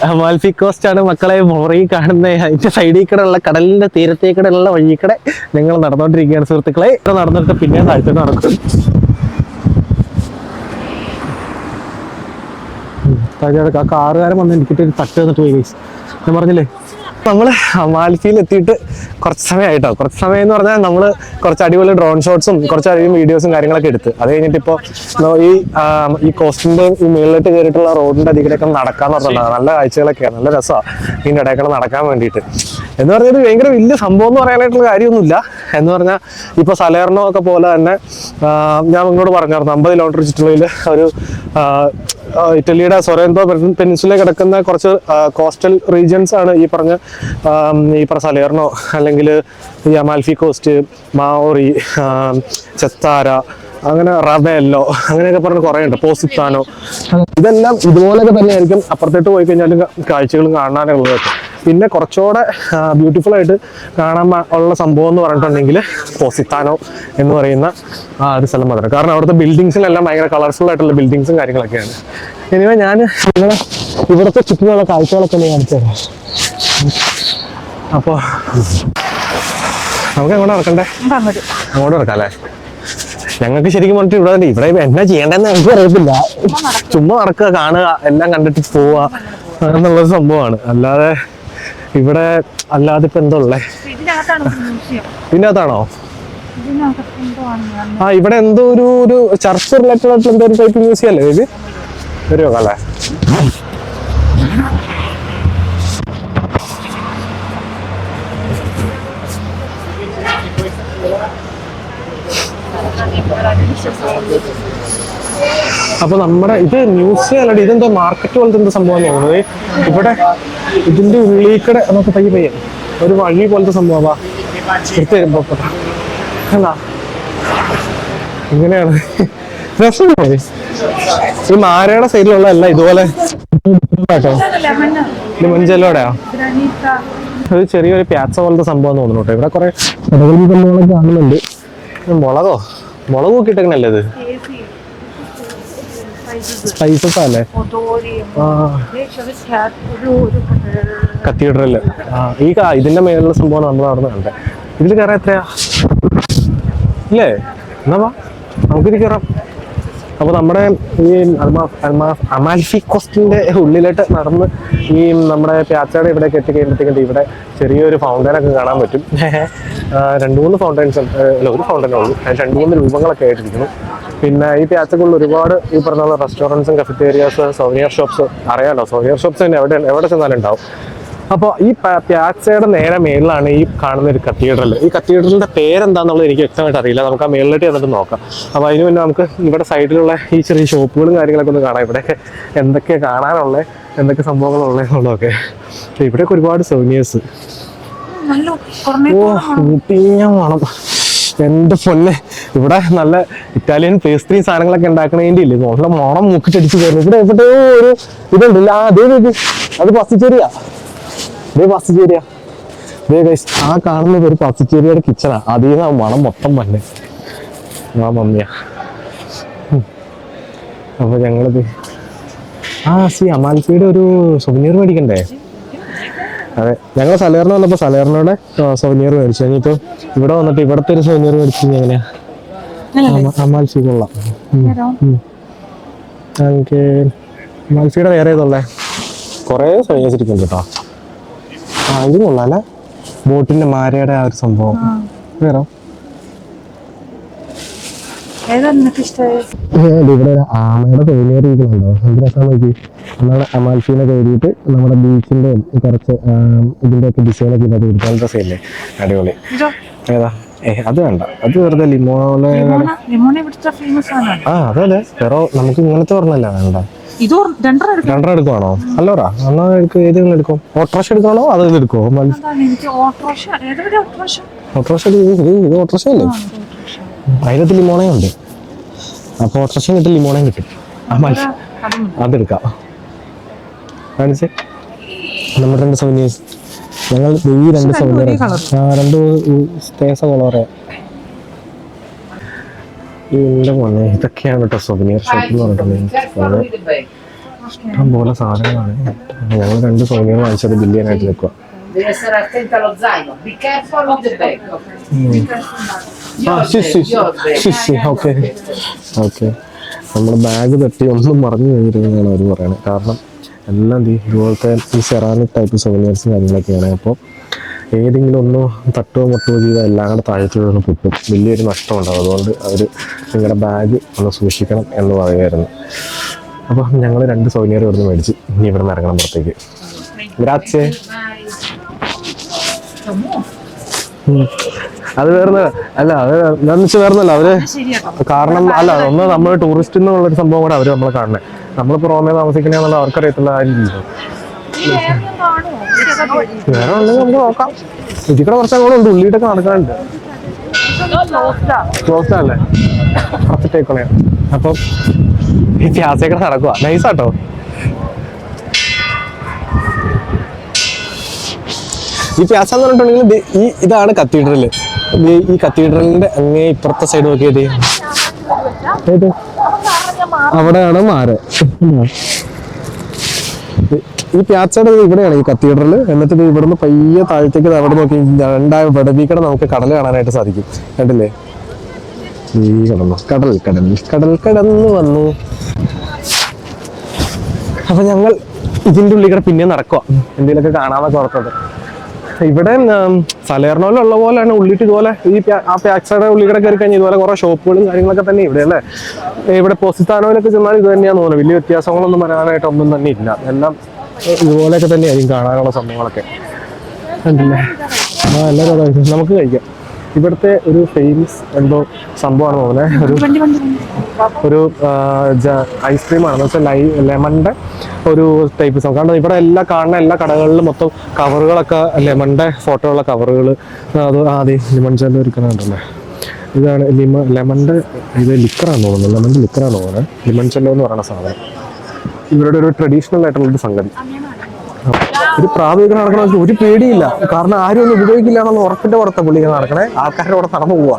അമാൽഫി cost ആണ് മക്കളെ മോറി കാണുന്ന. അതിന്റെ സൈഡിൽ കൂടെ ഉള്ള കടലിന്റെ തീരത്തേക്കൂടെ ഉള്ള വഴിക്കൂടെ ഞങ്ങൾ നടന്നുകൊണ്ടിരിക്കുകയാണ് സുഹൃത്തുക്കളെ. നടന്നിട്ട് പിന്നെ താഴ്ത്തോട്ട് നടക്കും. ആ കാറുകാരൻ വന്ന് എനിക്കിട്ട് ഒരു തട്ട് തന്നിട്ട് പോയി. ഞാൻ പറഞ്ഞില്ലേ നമ്മള് അമാൽഫിയിൽ എത്തിയിട്ട് കുറച്ച് സമയമായിട്ടോ. കുറച്ച് സമയം എന്ന് പറഞ്ഞാൽ നമ്മള് കുറച്ച് അടിപൊളി ഡ്രോൺ ഷോട്ട്സും കുറച്ചധികം വീഡിയോസും കാര്യങ്ങളൊക്കെ എടുത്ത് അത് കഴിഞ്ഞിട്ട് ഇപ്പോൾ ഈ കോസ്റ്റിന്റെ ഈ മുകളിലോട്ട് കയറിയിട്ടുള്ള റോഡിന്റെ അധികമൊക്കെ നടക്കാന്ന് പറഞ്ഞിട്ടുണ്ടാകും. നല്ല കാഴ്ചകളൊക്കെയാണ്, നല്ല രസമാണ് ഇതിൻ്റെ ഇടയ്ക്കുള്ള നടക്കാൻ വേണ്ടിയിട്ട്. എന്ന് പറഞ്ഞാൽ ഭയങ്കര വലിയ സംഭവം എന്ന് പറയാനായിട്ടുള്ള കാര്യമൊന്നുമില്ല. എന്ന് പറഞ്ഞാൽ ഇപ്പോൾ സലേർണോ ഒക്കെ പോലെ തന്നെ ഞാൻ നിങ്ങളോട് പറഞ്ഞായിരുന്നു 50 കിലോമീറ്റർ ചുറ്റുള്ളിൽ ഒരു ഇറ്റലിയുടെ സൊറെന്തോ പെനിൻസുല കിടക്കുന്ന കുറച്ച് കോസ്റ്റൽ റീജിയൻസ് ആണ് ഈ പറഞ്ഞ സലേർണോ, അല്ലെങ്കിൽ ഈ അമാൽഫി കോസ്റ്റ്, മാവോറി, ചെത്താര, അങ്ങനെ റവെല്ലോ, അങ്ങനെയൊക്കെ പറഞ്ഞ് കുറേ ഉണ്ട്, പോസിത്താനോ. ഇതെല്ലാം ഇതുപോലെയൊക്കെ തന്നെയായിരിക്കും അപ്പുറത്തോട്ട് പോയി കഴിഞ്ഞാലും കാഴ്ചകളും കാണാനുള്ളതൊക്കെ. പിന്നെ കുറച്ചുകൂടെ ബ്യൂട്ടിഫുൾ ആയിട്ട് കാണാൻ ഉള്ള സംഭവം എന്ന് പറഞ്ഞിട്ടുണ്ടെങ്കിൽ പോസിത്താനോ എന്ന് പറയുന്ന ഒരു സ്ഥലം മാത്രം. കാരണം അവിടുത്തെ ബിൽഡിങ്സിലെല്ലാം ഭയങ്കര കളർഫുൾ ആയിട്ടുള്ള ബിൽഡിങ്സും കാര്യങ്ങളൊക്കെയാണ്. ഇനിവേ ഞാൻ നിങ്ങളെ ഇവിടുത്തെ ചുറ്റിനുള്ള കാഴ്ചകളൊക്കെ ഞാൻ കാണിച്ചു തരാം. അപ്പോൾ നമുക്ക് എങ്ങോട്ട് നടക്കണ്ടേ? അങ്ങോട്ട് നടക്കാം അല്ലേ? ഞങ്ങൾക്ക് ശരിക്കും പറഞ്ഞിട്ട് ഇവിടെ എന്നാ ചെയ്യേണ്ടതെന്ന് എനിക്ക് അറിയത്തില്ല. ചുമ്മാ നടക്കുക, കാണുക, എല്ലാം കണ്ടിട്ട് പോവുക എന്നുള്ളൊരു സംഭവമാണ്. അല്ലാതെ ഇവിടെ അല്ലാതെ ഇപ്പൊ എന്തോ ഉള്ളേ? ഇതിനകത്താണോ? ഇവിടെ എന്തോ ഒരു ചർച്ച് റിലേറ്റഡ് ആയിട്ടുള്ള എന്തോ ഒരു ടൈപ്പ് മ്യൂസിയം അല്ലേ ഇത്? വരുമോ അല്ലേ? അപ്പൊ നമ്മുടെ ഇത് മ്യൂസിയം അല്ലടി, ഇതെന്തോ മാർക്കറ്റ് പോലത്തെ എന്തോ സംഭവം തോന്നുന്നത്. ഇവിടെ ഇതിന്റെ ഉള്ളിൽ കൂടെ നമുക്ക് പയ്യെ ഒരു വഴി പോലത്തെ സംഭവമാ എടുത്തു തരുമ്പോ എന്താ ഇങ്ങനെയാണ്. രസമല്ലേ? ഈ മാരയുടെ സൈഡിലുള്ള അല്ല ഇതുപോലെ കേട്ടോ, ലിമൺജെല്ലോടെയാ ഒരു ചെറിയൊരു പ്യാച്ച പോലത്തെ സംഭവം തോന്നുന്നു കേട്ടോ. ഇവിടെ കുറെ സംഭവങ്ങളൊക്കെ കാണുന്നുണ്ട്. മുളക് നോക്കിയിട്ടേക്കണല്ലേ ഇത്? സ്പൈസസ് അല്ലേ? കത്തീഡ്രല്. ഇതിന്റെ മേലുള്ള സംഭവമാണ് നമ്മൾ അവിടെ നിന്ന് കണ്ടത്. ഇതിൽ കയറാൻ എത്രയാ ഇല്ലേ? എന്നാ നമുക്കിത് കയറാം. അപ്പോൾ നമ്മുടെ ഈ അമാൽഫി കോസ്റ്റിന്റെ ഉള്ളിലോട്ട് നടന്ന് ഈ നമ്മുടെ പ്യാച്ചയുടെ ഇവിടേക്ക് എത്തിക്കഴിയുമ്പോഴത്തേക്കും ഇവിടെ ചെറിയൊരു ഫൗണ്ടനൊക്കെ കാണാൻ പറ്റും. 2-3 ഫൗണ്ടൻസ്, അല്ല ഒരു ഫൗണ്ടനേ ഉള്ളൂ. 2-3 രൂപങ്ങളൊക്കെ ആയിട്ടിരിക്കുന്നു. പിന്നെ ഈ പ്യാച്ചകളിൽ ഒരുപാട് ഈ പറഞ്ഞ റെസ്റ്റോറൻറ്റ്സും കഫറ്റേരിയാസ്, സോനിയർ ഷോപ്സ്, അറിയാലോ സോനിയർ ഷോപ്സ് തന്നെ എവിടെ ചെന്നാലും ഉണ്ടാവും. അപ്പോൾ ഈ പ്യാച്ചയുടെ നേരെ മേളിലാണ് ഈ കാണുന്ന ഒരു കത്തീഡ്രൽ. ഈ കത്തീഡ്രലിന്റെ പേരെന്താണെന്നുള്ളത് എനിക്ക് വ്യക്തമായിട്ട് അറിയില്ല. നമുക്ക് ആ മേളിലോട്ട് ചെന്നിട്ട് നോക്കാം. അപ്പോൾ അതിന് മുന്നേ നമുക്ക് ഇവിടെ സൈഡിലുള്ള ഈ ചെറിയ ഷോപ്പുകളും കാര്യങ്ങളൊക്കെ ഒന്ന് കാണാം. ഇവിടെയൊക്കെ എന്തൊക്കെയാണ് കാണാനുള്ളത്, എന്തൊക്കെ സംഭവങ്ങളുള്ളതൊക്കെ. ഇവിടെയൊക്കെ ഒരുപാട് സോനിയേഴ്സ്. വേണം എന്റെ പൊന്നെ. ഇവിടെ നല്ല ഇറ്റാലിയൻ പേസ്ട്രി സാധനങ്ങളൊക്കെ ഉണ്ടാക്കണതിൻ്റെ ഇല്ലേ നല്ല മണം മുക്കിട്ടടിച്ച് കയറുന്നു. ഇവിടെ എവിടെയോ ഒരു ഇതുണ്ടല്ല, അത് പസിച്ചേരിയാ. പസിച്ചേരിയ ആ കാണുന്നത് ഒരു പസിച്ചേരിയുടെ കിച്ചണാ. അതിൽ നിന്ന് മണം മൊത്തം തന്നെ ആ മമ്മിയാ. അപ്പൊ ഞങ്ങളിത് അമാൽഫിയുടെ ഒരു സൊവനീർ മേടിക്കണ്ടേ? അതെ, ഞങ്ങൾ സലേർണ വന്നപ്പോൾ സലേർണയുടെ സൊവനീർ മേടിച്ചു. ഇനിയിപ്പോൾ ഇവിടെ വന്നിട്ട് ഇവിടത്തെ ഒരു സൊവനീർ മേടിച്ചു എങ്ങനെയാ? അമാൽഫി കൊള്ളാം. എനിക്ക് അമാൽഫിയുടെ വേറെ ഏതുള്ളേ? കുറേ സൊവനീർസ് ഇരിക്കുന്നുണ്ട് കേട്ടോ. ഇത് കൊള്ളാം അല്ലേ? ബോട്ടിന്റെ മാരയുടെ ആ ഒരു സംഭവം. വേറെ ഇവിടെ ഒരു ആമയുടെ സൊവനീർ ഇരിക്കുന്നുണ്ടോ? എന്ത് രസമാണ് നോക്കി. നമ്മളെ അമാൽഫിനെ കയറിയിട്ട് നമ്മുടെ ബീച്ചിന്റെ കുറച്ച് ഇതിന്റെ ഒക്കെ ഡിസൈനൊക്കെ ഇല്ലാതെ എടുത്താൽ രസമില്ലേ? അടിപൊളി. ഏതാ? അത് വേണ്ട, അത് വെറുതെ ലിമോണ. അതല്ലേ വേറെ നമുക്ക് ഇങ്ങനത്തെ പറഞ്ഞല്ല വേണ്ട. രണ്ടെണ്ണം എടുക്കുവാണോ? അല്ലോറാ എന്നാ ഏതെങ്കിലും എടുക്കും. ഓട്ടോറിക്ഷ എടുക്കണോ അത് എടുക്കോ? ഓട്ടോറിക്ഷ ഇത് ഓട്ടോറിക്ഷ അല്ലേ? അതിനകത്ത് ലിമോണയും ഉണ്ട്. അപ്പൊ ഓട്ടോറിക്ഷ കിട്ടും, ലിമോണയും കിട്ടും. അതെടുക്കാം. കാണിച്ചേ നമ്മുടെ 2 സൗനിയേഴ്സ്. ഞങ്ങൾ ഈ 2 സൗനിയർ 2 സ്പേസ കളറേ. ഇതിന്റെ മോനെ ഇതൊക്കെയാണ് കേട്ടോ സൊവനീർ ഷോപ്പ് എന്ന് പറഞ്ഞിട്ടുണ്ടെങ്കിൽ. ഇഷ്ടം പോലെ സാധനങ്ങളാണ്. ഞങ്ങൾ 2 സോനിയർ വാങ്ങിച്ചത് ബില്യനായിട്ട് നിൽക്കുക. Devi stare attenta allo zaino. Be careful of the bag. Okay okay. നമ്മുടെ ബാഗ് തട്ടി ഒന്നും മറന്നു കഴിഞ്ഞിരുന്നതാണ് അവർ പറയുന്നത്. കാരണം എല്ലാം ഇതുപോലത്തെ ഈ സെറാമിക് ടൈപ്പ് സോനിയേഴ്സും കാര്യങ്ങളൊക്കെയാണ്. അപ്പോൾ ഏതെങ്കിലും ഒന്ന് തട്ടുകയോ മുട്ടുകയോ ചെയ്താൽ എല്ലാം കൂടെ താഴത്തേക്ക് പൊട്ടും, വലിയൊരു നഷ്ടമുണ്ടാകും. അതുകൊണ്ട് അവർ നിങ്ങളുടെ ബാഗ് ഒന്ന് സൂക്ഷിക്കണം എന്ന് പറയുമായിരുന്നു. അപ്പോൾ ഞങ്ങൾ 2 സോനിയർ ഇവിടുന്ന് മേടിച്ച് ഇനി ഇവിടെ നിന്ന് ഇറങ്ങണം പുറത്തേക്ക്. ഗ്രാച്ചേ. അത് വേറെ അല്ല, അത് എന്താണെന്ന് വെച്ചാൽ വേറൊന്നുമല്ല, അവര് കാരണം അല്ല ഒന്ന് നമ്മൾ ടൂറിസ്റ്റ് എന്നുള്ളൊരു സംഭവം കൂടെ അവര് നമ്മളെ കാണണേ. നമ്മളിപ്പോൾ റോമേ താമസിക്കണെന്നുള്ള അവർക്കറിയത്തില്ല. വേറെ ഉണ്ടെങ്കിൽ നമുക്ക് നോക്കാം. ഇതിക്കൂടെ കുറച്ച് അങ്ങോട്ട് ഉണ്ട്, ഉള്ളിയിട്ടൊക്കെ നടക്കാനുണ്ട്. ക്ലോസ്ഡ് അല്ലേ, കുറച്ചിട്ടേക്കണേ. അപ്പം ഈ പ്യാസയൊക്കെ നടക്കുക നൈസാട്ടോ. ഈ പ്യാസ എന്ന് പറഞ്ഞിട്ടുണ്ടെങ്കിൽ ഇതാണ് കത്തീഡ്രല്. ഈ കത്തീഡ്രലിന്റെ അങ്ങേ ഇപ്പുറത്തെ സൈഡ് നോക്കിയത് അവിടെയാണ് മാര്. ഈ പ്യാച്ചയുടെ ഇവിടെയാണ് ഈ കത്തീഡ്രല്. എന്നിട്ട് ഇവിടുന്ന് പയ്യെ താഴത്തേക്ക് അവിടെ നോക്കി 2 വടവീക്കട നമുക്ക് കടൽ കാണാനായിട്ട് സാധിക്കും. കണ്ടില്ലേ, ഈ കടന്നു വന്നു. അപ്പൊ ഞങ്ങൾ ഇതിന്റെ ഉള്ളിൽ കൂടെ പിന്നെ നടക്കുക, എന്തെങ്കിലുമൊക്കെ കാണാന്നൊക്കെ ഓർത്തത്. ഇവിടെ സലേർണോയിലുള്ള പോലെയാണ് ഉള്ളിട്ട് ഇതുപോലെ ആ പ്യാക്സയുടെ ഉള്ളിൽ കൂടെ കയറി കഴിഞ്ഞാൽ ഇതുപോലെ കുറെ ഷോപ്പുകളും കാര്യങ്ങളൊക്കെ തന്നെ ഇവിടെ അല്ലേ. ഇവിടെ പോസിത്താനോയിലൊക്കെ ചെന്നാൽ ഇത് തന്നെയാന്ന് തോന്നുന്നു. വലിയ വ്യത്യാസങ്ങളൊന്നും വരാനായിട്ട് ഒന്നും തന്നെ ഇല്ല. എല്ലാം ഇതുപോലെയൊക്കെ തന്നെയായിരിക്കും കാണാനുള്ള സംഭവങ്ങളൊക്കെ. കണ്ടില്ലേ, എല്ലാവരും നമുക്ക് കഴിക്കാം. ഇവിടുത്തെ ഒരു ഫേമസ് എന്തോ സംഭവമാണ് തോന്നുന്നത്. ഒരു ഐസ്ക്രീമാണ് വെച്ചാൽ ലെമണിന്റെ ഒരു ടൈപ്പ് സംഭവം. കാരണം ഇവിടെ കാണുന്ന എല്ലാ കടകളിലും മൊത്തം കവറുകളൊക്കെ ലെമണിന്റെ ഫോട്ടോയുള്ള കവറുകൾ. അത് ആദ്യം ലെമൺ ചെല്ലോ ഇരിക്കണുണ്ടല്ലേ. ഇതാണ് ലെമണിന്റെ ഇത് ലിക്കറാന്ന് തോന്നുന്നത്. ലെമണിന്റെ ലിക്കറാന്ന് തോന്നുന്നത്. ലെമൺ ചെല്ലോ എന്ന് പറയുന്ന സാധനം ഇവരുടെ ഒരു ട്രഡീഷണൽ ആയിട്ടുള്ളൊരു സംഗതി. ഒരു പ്രാദേശിക നടക്കണമെങ്കിൽ ഒരു പേടിയില്ല. കാരണം ആരും ഒന്നും ഉപയോഗിക്കില്ല എന്നുള്ള ഉറപ്പിന്റെ പുറത്തെ പുള്ളികൾ നടക്കണേ. ആൾക്കാരുടെ കൂടെ നടന്നു പോവാ.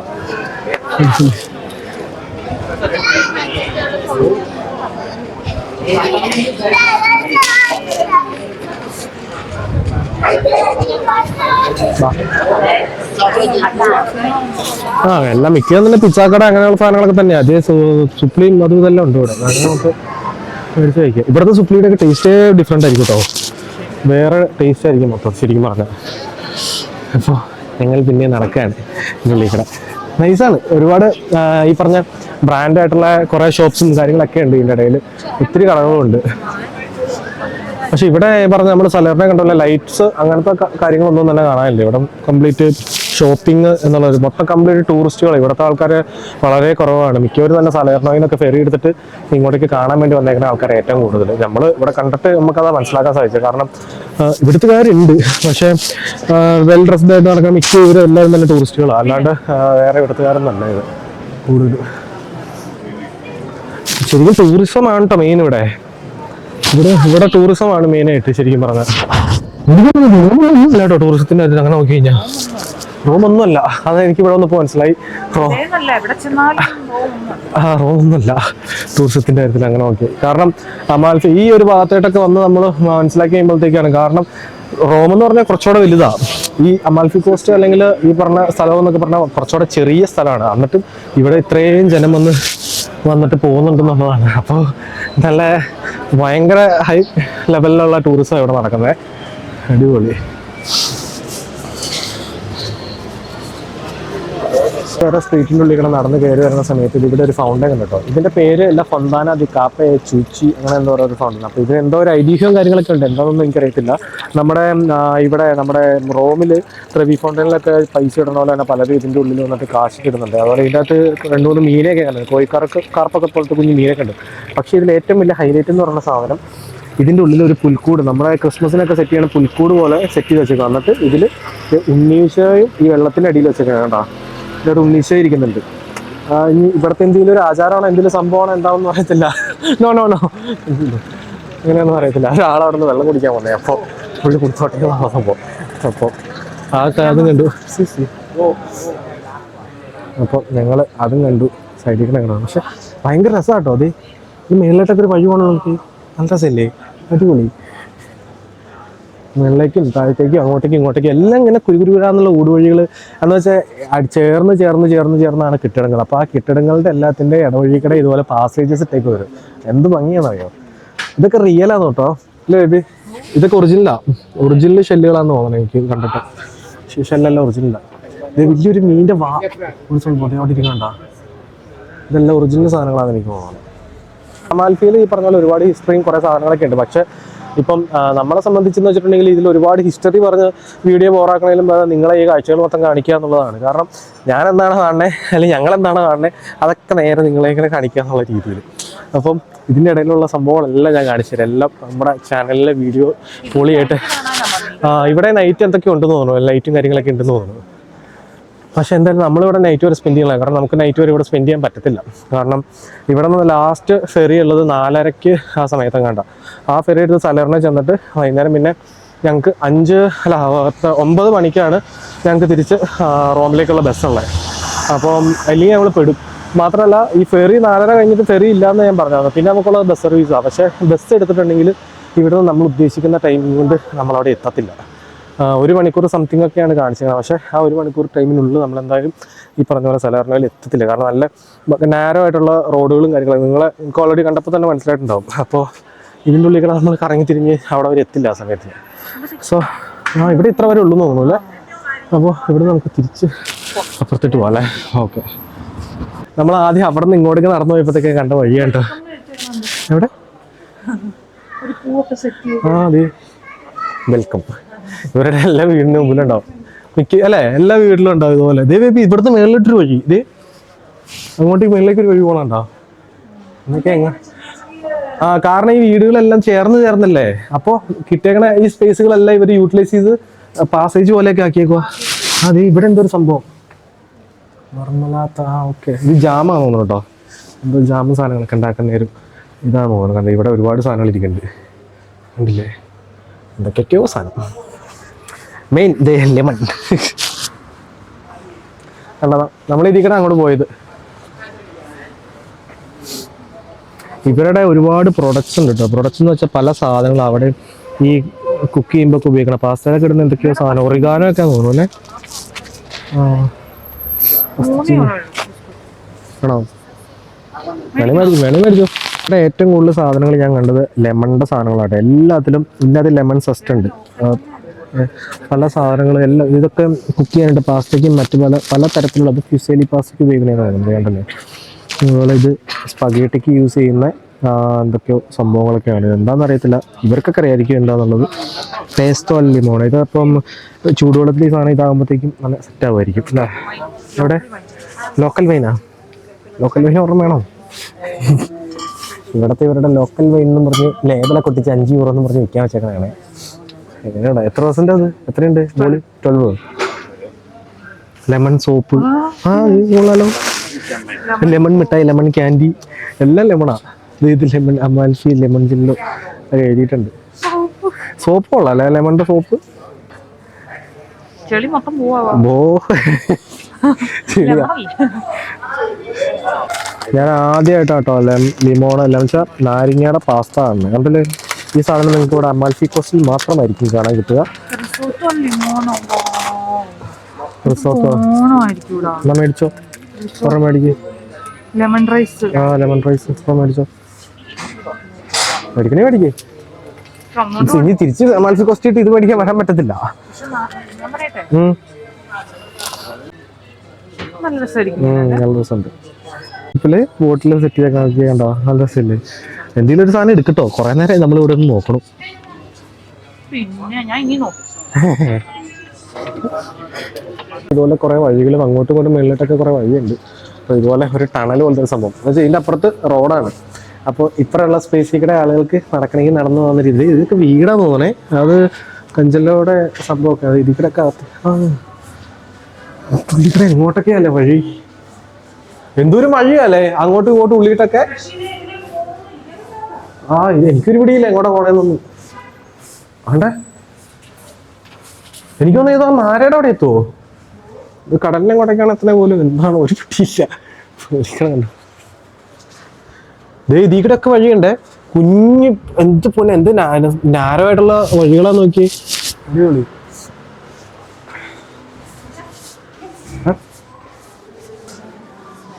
എല്ലാം മിക്കതും തന്നെ പിച്ചാക്കട അങ്ങനെയുള്ള സാധനങ്ങളൊക്കെ തന്നെ. അതേ സുപ്ലീം അതും ഇതെല്ലാം ഉണ്ട് ഇവിടെ. നമുക്ക് മേടിച്ച് കഴിക്കാം. ഇവിടുത്തെ സുപ്ലിയുടെ ഒക്കെ ടേസ്റ്റേ ഡിഫറെൻ്റ് ആയിരിക്കും കേട്ടോ. വേറെ ടേസ്റ്റ് ആയിരിക്കും മൊത്തം ശരിക്കും പറഞ്ഞാൽ. അപ്പോൾ ഞങ്ങൾ പിന്നെ നടക്കുകയാണ് ഇതിനുള്ളിൽ. നൈസാണ്. ഒരുപാട് ഈ പറഞ്ഞ ബ്രാൻഡായിട്ടുള്ള കുറേ ഷോപ്സും കാര്യങ്ങളൊക്കെ ഉണ്ട് ഇതിൻ്റെ ഇടയിൽ. ഒത്തിരി കടകളുണ്ട്. പക്ഷെ ഇവിടെ പറഞ്ഞ നമ്മൾ സലേർണെ കണ്ടുള്ള ലൈറ്റ്സ് അങ്ങനത്തെ കാര്യങ്ങളൊന്നും തന്നെ കാണാനില്ല. ഇവിടെ കംപ്ലീറ്റ് ഷോപ്പിംഗ് എന്നുള്ളത് മൊത്തം കംപ്ലീറ്റ് ടൂറിസ്റ്റുകൾ. ഇവിടുത്തെ ആൾക്കാർ വളരെ കുറവാണ്. മിക്കവരും തന്നെ സലേർണോയിന്നൊക്കെ ഫെറി എടുത്തിട്ട് ഇങ്ങോട്ടേക്ക് കാണാൻ വേണ്ടി വന്നേക്കുന്ന ആൾക്കാർ ഏറ്റവും കൂടുതൽ. നമ്മൾ ഇവിടെ കണ്ടിട്ട് നമുക്കത് മനസ്സിലാക്കാൻ സാധിച്ചു. കാരണം ഇവിടുത്തുകാരുണ്ട്, പക്ഷേ വെൽ ഡ്രസ്ഡ് ആയിട്ട് നടക്കാൻ മിക്കവരും എല്ലാവരും തന്നെ ടൂറിസ്റ്റുകളാണ്, അല്ലാണ്ട് വേറെ ഇവിടുത്തുകാരൊന്നല്ല ഇത് കൂടുതൽ. ശരിക്കും ടൂറിസമാണ് കേട്ടോ മെയിൻ ഇവിടെ. ഇവിടെ ടൂറിസമാണ് മെയിനായിട്ട് ശരിക്കും പറഞ്ഞാൽ. കേട്ടോ ടൂറിസത്തിന്റെ കാര്യത്തിൽ അങ്ങനെ നോക്കി കഴിഞ്ഞാൽ റോമൊന്നുമല്ല. അത് എനിക്ക് ഇവിടെ വന്നപ്പോൾ മനസ്സിലായി. റോമൊന്നുമല്ല ടൂറിസത്തിന്റെ കാര്യത്തിൽ അങ്ങനെ നോക്കി. കാരണം അമാൽഫി ഈ ഒരു ഭാഗത്തായിട്ടൊക്കെ വന്ന് നമ്മൾ മനസ്സിലാക്കി കഴിയുമ്പോഴത്തേക്കാണ്. കാരണം റോം എന്ന് പറഞ്ഞാൽ കുറച്ചുകൂടെ വലുതാണ്. ഈ അമാൽഫി കോസ്റ്റ് അല്ലെങ്കിൽ ഈ പറഞ്ഞ സ്ഥലം എന്നൊക്കെ പറഞ്ഞാൽ കുറച്ചുകൂടെ ചെറിയ സ്ഥലമാണ്. എന്നിട്ടും ഇവിടെ ഇത്രയും ജനം വന്നിട്ട് പോകുന്നുണ്ടെന്നുള്ളതാണ്. അപ്പോൾ നല്ല ഭയങ്കര ഹൈ ലെവലിലുള്ള ടൂറിസം ഇവിടെ നടക്കുന്നത്. അടിപൊളി. വേറെ സ്ട്രീറ്റിൻ്റെ ഉള്ളിൽ കൂടെ നടന്ന് കയറി വരുന്ന സമയത്ത് ഇവിടെ ഒരു ഫൗണ്ടൻ ഉണ്ട് കേട്ടോ. ഇതിന്റെ പേര് അല്ല ഫൊന്താന ദി കാപ്പെ ചൂച്ചി അങ്ങനെ എന്തോ ഒരു ഫൗണ്ടൻ. അപ്പോൾ ഇതിന് എന്തോ ഒരു ഐതിഹ്യവും കാര്യങ്ങളൊക്കെ ഉണ്ട്. എന്താണെന്നൊന്നും എനിക്കറിയത്തില്ല. നമ്മുടെ റോമിൽ ട്രെവി ഫൗണ്ടനിലൊക്കെ പൈസ ഇടുന്ന പോലെ തന്നെ പലരും ഇതിൻ്റെ ഉള്ളിൽ വന്നിട്ട് കാശ് ഇടുന്നുണ്ട്. അതുപോലെ ഇതിൻ്റെ അകത്ത് 2-3 മീനൊക്കെ ഉണ്ട്. കാർപ്പൊക്കെ പോലത്തെ കുഞ്ഞ് മീനൊക്കെ ഉണ്ട്. പക്ഷേ ഇതിൽ ഏറ്റവും വലിയ ഹൈലൈറ്റ് എന്ന് പറയുന്ന സാധനം ഇതിൻ്റെ ഉള്ളിൽ ഒരു പുൽക്കൂട്, നമ്മുടെ ക്രിസ്മസിനൊക്കെ സെറ്റ് ചെയ്യണ പുൽക്കൂട് പോലെ സെറ്റ് ചെയ്ത് വെച്ചേക്കാം. എന്നിട്ട് ഇതിൽ ഉണ്ണീശോയും ഈ വെള്ളത്തിൻ്റെ അടിയിൽ വെച്ചേക്കാം കേട്ടോ. ഇവിടെ ഉണ്ണീശോ ഇരിക്കുന്നുണ്ട്. ഇനി ഇവിടുത്തെ എന്തെങ്കിലും ഒരു ആചാരമാണോ എന്തെങ്കിലും സംഭവമാണോ എന്താണെന്ന് അറിയത്തില്ല. നോ അങ്ങനെയൊന്നും അറിയത്തില്ല. ഒരാളവിടെ നിന്ന് വെള്ളം കുടിക്കാൻ വന്നേ. അപ്പോൾ പുള്ളി കുടിച്ചോട്ടേക്ക് സംഭവം. അപ്പോൾ അതും കണ്ടു. അപ്പോൾ ഞങ്ങൾ അതും കണ്ടു. സൈഡിൽ കൂടെ കാണാം. പക്ഷെ ഭയങ്കര രസമാണ് കേട്ടോ. അത് ഈ മേളിലോട്ടൊക്കെ ഒരു വഴി പോകണം നമുക്ക്. നല്ല രസമല്ലേ? അടിപൊളി. വെള്ളേക്കും താഴത്തേക്കും അങ്ങോട്ടേക്കും ഇങ്ങോട്ടേക്കും എല്ലാം ഇങ്ങനെ കുരുകുരുവിടാന്നുള്ള ഊടുവഴികൾ എന്ന് വെച്ചാൽ ചേർന്നാണ് കെട്ടിടങ്ങൾ. അപ്പോൾ ആ കെട്ടിടങ്ങളുടെ എല്ലാത്തിൻ്റെ ഇടവഴിക്കടെ ഇതുപോലെ പാസേജസ് ഇട്ടേക്ക് വരും. എന്ത് ഭംഗിയാണെന്നറിയോ? ഇതൊക്കെ റിയലാന്ന് കേട്ടോ. അല്ലേ ബേബി? ഇതൊക്കെ ഒറിജിനൽ ഷെല്ലുകളാന്ന് തോന്നണം എനിക്ക് കണ്ടിട്ട്. ഷെല്ലെല്ലാം ഒറിജിനലാണ്. ഇത് വലിയൊരു മീനിൻ്റെ ഒരു സംഭവം അവിടെ ഇരിക്കണ്ട. ഇതെല്ലാം ഒറിജിനൽ സാധനങ്ങളാണെന്ന് എനിക്ക് തോന്നുന്നത്. അമാൽഫിയിൽ ഈ പറഞ്ഞ പോലെ ഒരുപാട് ഹിസ്റ്ററിയും കുറേ സാധനങ്ങളൊക്കെ ഉണ്ട്. പക്ഷേ ഇപ്പം നമ്മളെ സംബന്ധിച്ചെന്ന് വെച്ചിട്ടുണ്ടെങ്കിൽ ഇതിൽ ഒരുപാട് ഹിസ്റ്ററി പറഞ്ഞ് വീഡിയോ ബോറാക്കണേലും നിങ്ങളെ ഈ കാഴ്ചകൾ മൊത്തം കാണിക്കുക എന്നുള്ളതാണ്. കാരണം ഞാൻ എന്താണ് കാണുന്നത് അല്ലെങ്കിൽ ഞങ്ങൾ എന്താണ് കാണുന്നത് അതൊക്കെ നേരെ നിങ്ങളെ ഇങ്ങനെ കാണിക്കുക എന്നുള്ള രീതിയിൽ. അപ്പം ഇതിൻ്റെ ഇടയിലുള്ള സംഭവങ്ങളെല്ലാം ഞാൻ കാണിച്ചു തരാം. എല്ലാം നമ്മുടെ ചാനലിലെ വീഡിയോ പൊളിയായിട്ട്. ഇവിടെ നൈറ്റ് എന്തൊക്കെ ഉണ്ടെന്ന് തോന്നുന്നു, ലൈറ്റും കാര്യങ്ങളൊക്കെ ഉണ്ടെന്ന് തോന്നുന്നു. പക്ഷേ എന്തായാലും നമ്മളിവിടെ നൈറ്റ് വരെ സ്പെൻഡ് ചെയ്യണം. കാരണം നമുക്ക് നൈറ്റ് വരെ ഇവിടെ സ്പെൻഡ് ചെയ്യാൻ പറ്റത്തില്ല. കാരണം ഇവിടെ നിന്ന് ലാസ്റ്റ് ഫെറി ഉള്ളത് 4:30 ആ സമയത്തും കണ്ട. ആ ഫെറി എടുത്ത് സലറിനെ ചെന്നിട്ട് വൈകുന്നേരം പിന്നെ ഞങ്ങൾക്ക് 9 മണിക്കാണ് ഞങ്ങൾക്ക് തിരിച്ച് റോമിലേക്കുള്ള ബസ്സുള്ളത്. അപ്പം അല്ലെങ്കിൽ ഞങ്ങൾ പെടും. മാത്രമല്ല ഈ ഫെറി 4:30 കഴിഞ്ഞിട്ട് ഫെറി ഇല്ലയെന്ന് ഞാൻ പറഞ്ഞത്. പിന്നെ നമുക്കുള്ളത് ബസ് സർവീസാണ്. പക്ഷേ ബസ് എടുത്തിട്ടുണ്ടെങ്കിൽ ഇവിടെ നിന്ന് നമ്മൾ ഉദ്ദേശിക്കുന്ന ടൈമിംഗ് കൊണ്ട് നമ്മളവിടെ എത്തത്തില്ല. 1 മണിക്കൂർ സംതിങ് ഒക്കെയാണ് കാണിച്ചത്. പക്ഷേ ആ 1 മണിക്കൂർ ടൈമിനുള്ളിൽ നമ്മളെന്തായാലും ഈ പറഞ്ഞ പോലെ സലാർണയിൽ എത്തത്തില്ല. കാരണം നല്ല നാരോ ആയിട്ടുള്ള റോഡുകളും കാര്യങ്ങളും നിങ്ങൾക്ക് ഓൾറെഡി കണ്ടപ്പോൾ തന്നെ മനസ്സിലായിട്ടുണ്ടാവും. അപ്പോൾ ഇതിൻ്റെ ഉള്ളിൽ നമ്മൾ കറങ്ങി തിരിഞ്ഞ് അവിടെ വരെ എത്തില്ല ആ സമയത്ത്. സോ ഇവിടെ ഇത്ര വരെ ഉള്ളൂ എന്ന് തോന്നുന്നു അല്ലേ? അപ്പോൾ ഇവിടെ നമുക്ക് തിരിച്ച് അപ്പുറത്തിട്ട് പോകാം അല്ലേ? ഓക്കെ. നമ്മൾ ആദ്യം അവിടെ നിന്ന് ഇങ്ങോട്ടേക്ക് നടന്നു പോയപ്പോഴത്തേക്ക് കണ്ട വഴിയാണ് കേട്ടോ. എവിടെ? അതെ, വെൽക്കം. ഇവരുടെ എല്ലാ വീടിൻ്റെ മുമ്പിലുണ്ടാവും അല്ലേ? എല്ലാ വീട്ടിലും ഉണ്ടാവും ഇതുപോലെ. ഇതേ ബേബി ഇവിടുത്തെ മേളിലിട്ടൊരു വഴി. ഇതേ അങ്ങോട്ടേക്ക് മേളിലേക്ക് ഒരു വഴി പോകണുണ്ടോ? എന്നൊക്കെ കാരണം ഈ വീടുകളെല്ലാം ചേർന്നല്ലേ. അപ്പോൾ കിട്ടിയേക്കണ ഈ സ്പേസുകളെല്ലാം ഇവർ യൂട്ടിലൈസ് ചെയ്ത് പാസേജ് പോലെയൊക്കെ ആക്കിയേക്കുക. അതെ, ഇവിടെ എന്തൊരു സംഭവം ഓക്കെ. ഇത് ജാമാന്ന് തോന്നുന്നു കേട്ടോ. എന്തോ ജാമ സാധനങ്ങളൊക്കെ ഉണ്ടാക്കുന്ന ഒരു ഇതാണെന്ന് തോന്നുന്നു. കണ്ടോ ഇവിടെ ഒരുപാട് സാധനങ്ങൾ ഇരിക്കുന്നുണ്ട്. കണ്ടില്ലേ? എന്തൊക്കെയോ സാധനം. മെയിൻ ലെമൺ കണ്ടതാ. നമ്മൾ ഇതിക്കടെ അങ്ങോട്ട് പോയത്. ഇവരുടെ ഒരുപാട് പ്രൊഡക്ട്സ് ഉണ്ട് കേട്ടോ. പ്രൊഡക്ട്സ് എന്ന് വെച്ചാൽ പല സാധനങ്ങളും അവിടെ ഈ കുക്ക് ചെയ്യുമ്പോൾ ഉപയോഗിക്കണം. പാസ്തയിലൊക്കെ ഇടുന്ന എന്തൊക്കെയോ സാധനം ഒറിഗാനോ ഒക്കെ തോന്നുന്നു അല്ലേ? ആണോ? വേണേ മേടിച്ചോ. ഇവിടെ ഏറ്റവും കൂടുതൽ സാധനങ്ങൾ ഞാൻ കണ്ടത് ലെമണിൻ്റെ സാധനങ്ങളാട്ടെ. എല്ലാത്തിലും ഇല്ലാതെ ലെമൺ സസ്റ്റ് ഉണ്ട്. പല സാധനങ്ങളും എല്ലാം ഇതൊക്കെ കുക്ക് ചെയ്യാനായിട്ട് പാസ്തയ്ക്കും മറ്റു പല തരത്തിലുള്ള അത് ഫ്യുസേലി പാസ്തയ്ക്ക് ഉപയോഗിക്കുന്നതാണ് കണ്ടല്ലേ. അതുപോലെ ഇത് സ്പഗേറ്റിക്ക് യൂസ് ചെയ്യുന്ന എന്തൊക്കെയോ സംഭവങ്ങളൊക്കെയാണ്. എന്താണെന്ന് അറിയത്തില്ല. ഇവർക്കൊക്കെ അറിയായിരിക്കും എന്താണെന്നുള്ളത്. പേസ്റ്റോ അല്ല ലിമോണോ. ഇതിപ്പം ചൂടുവെള്ളത്തിൽ ഈ സാധനം ഇതാകുമ്പോഴത്തേക്കും നല്ല സെറ്റ് ആവുമായിരിക്കും അല്ലേ? ഇവിടെ ലോക്കൽ വൈനാ? ലോക്കൽ വൈൻ ഓർമ്മ വേണോ? ഇവിടുത്തെ ഇവരുടെ ലോക്കൽ വൈൻ എന്ന് പറഞ്ഞ് ലേബലൊക്കെ ഒട്ടിച്ച് 5 യൂറോ എന്ന് പറഞ്ഞ് വിൽക്കാൻ വെച്ചേക്കണേ. എങ്ങനെയുണ്ടോ? എത്ര ദിവസത്തിൻ്റെ അത്? എത്രയുണ്ട്? 12. Lemon soap. കൊള്ളാലോ. ലെമൺ മിഠായി, ലെമൺ ക്യാൻഡി എല്ലാം ലെമണാ. ഇത് ലെമൺ അമാൽഫി ലെമൺ ജില്ലോ ഒക്കെ എഴുതിയിട്ടുണ്ട്. സോപ്പ് കൊള്ളാം അല്ലേ? ലെമണിൻ്റെ സോപ്പ്. ഞാൻ ആദ്യമായിട്ടാട്ടോ ലിമോണോ എല്ലാം വെച്ചാൽ നാരങ്ങയുടെ പാസ്ത ആണ്. കണ്ടില്ലേ? ഈ സാധനം നിങ്ങൾക്ക് ഇവിടെ അമാൽഫി കോസ്റ്റിൽ മാത്രമായിരിക്കും കാണാൻ കിട്ടുക. റിസോർട്ടോ എന്നാ മേടിച്ചോ. കുറെ മേടിക്ക്. ലെമൺ റൈസ് മേടിച്ചോ. മേടിക്കണേ മേടിക്കേ. ഇനി തിരിച്ച് അമാൽഫി കോസ്റ്റ് ഇട്ട് ഇത് മേടിക്കാൻ വരാൻ പറ്റത്തില്ല. നല്ല രസമുണ്ട്. ഇപ്പോഴേ ബോട്ടിൽ സെറ്റ് ചെയ്തൊക്കെ കണ്ടോ? നല്ല രസമില്ലേ? എന്തെങ്കിലും ഒരു സാധനം എടുക്കട്ടോ. കുറെ നേരമായി നമ്മൾ ഇവിടെ ഒന്ന് നോക്കണം. ഇതുപോലെ കുറെ വഴികളും അങ്ങോട്ടും ഇങ്ങോട്ടും മേളിലോട്ടൊക്കെ കുറെ വഴിയുണ്ട്. അപ്പോൾ ഇതുപോലെ ഒരു ടണൽ പോലത്തെ ഒരു സംഭവം എന്ന് വെച്ചാൽ ഇതിൻ്റെ അപ്പുറത്ത് റോഡാണ്. അപ്പോൾ ഇപ്പറുള്ള സ്പേസിൽ കൂടെ ആളുകൾക്ക് നടക്കണമെങ്കിൽ നടന്നു പോകുന്ന രീതി. ഇതൊക്കെ വീടാന്ന് തോന്നണേ. അത് കഞ്ചലോടെ സംഭവമൊക്കെ. അത് ഇതിക്കടൊക്കെ ഇതിക്കടെ എങ്ങോട്ടൊക്കെയല്ലേ വഴി? എന്തോരം വഴിയല്ലേ അങ്ങോട്ടും ഇങ്ങോട്ടും ഉള്ളിട്ടൊക്കെ. ഇത് എനിക്കൊരു പിടിയില്ല എങ്ങോട്ടാ പോണേന്നൊന്നും. ആണ്ടേ എനിക്കൊന്നും ഏതോ നാരയുടെ അവിടെ എത്തുമോ? ഇത് കടലിനെ എങ്ങോട്ടേക്കാണ് എത്തണേ പോലും എന്താണ് ഒരു പിടിയില്ല. ദേ ഇതിക്കടൊക്കെ വഴിയുണ്ടേ. കുഞ്ഞ് എന്ത് പോലെ എന്ത് നാരമായിട്ടുള്ള വഴികളാ നോക്കി. അടിപൊളി.